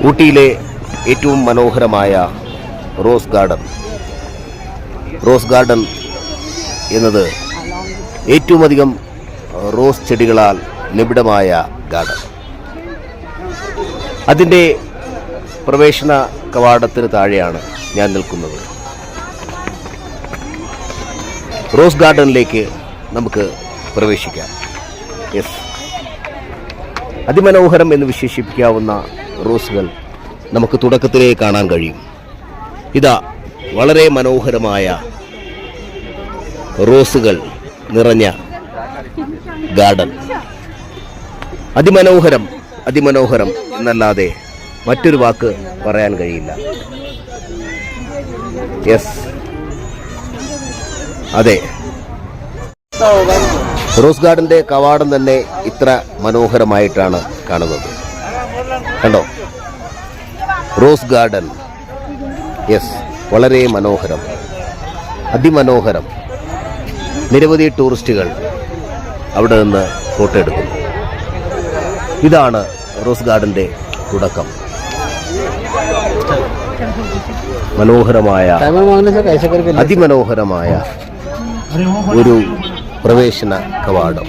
ഊട്ടിയിലെ ഏറ്റവും മനോഹരമായ rose garden എന്നത് ഏറ്റവും അധികം റോസ് ചെടികളാൽ നിബിഡമായ ഗാർഡൻ. അതിൻ്റെ പ്രവേശന കവാടത്തിന് താഴെയാണ് ഞാൻ നിൽക്കുന്നത്. റോസ് ഗാർഡനിലേക്ക് നമുക്ക് പ്രവേശിക്കാം. യെസ്, അതിമനോഹരം എന്ന് വിശേഷിപ്പിക്കാവുന്ന റോസുകൾ നമുക്ക് തുടക്കത്തിലേ കാണാൻ കഴിയും. ഇതാ വളരെ മനോഹരമായ റോസുകൾ നിറഞ്ഞ ഗാർഡൻ. അതിമനോഹരം എന്നല്ലാതെ മറ്റൊരു വാക്ക് പറയാൻ കഴിയില്ല. യെസ്, അതെ, റോസ് ഗാർഡന്റെ കവാടം തന്നെ ഇത്ര മനോഹരമായിട്ടാണ് കാണുന്നത്. കണ്ടോ, റോസ് ഗാർഡൻ. യെസ്, വളരെ മനോഹരം, അതിമനോഹരം. നിരവധി ടൂറിസ്റ്റുകൾ അവിടെ നിന്ന് ഫോട്ടോ എടുക്കുന്നു. ഇതാണ് റോസ് ഗാർഡന്റെ തുടക്കം. മനോഹരമായ, അതിമനോഹരമായ ഒരു പ്രവേശന കവാടം.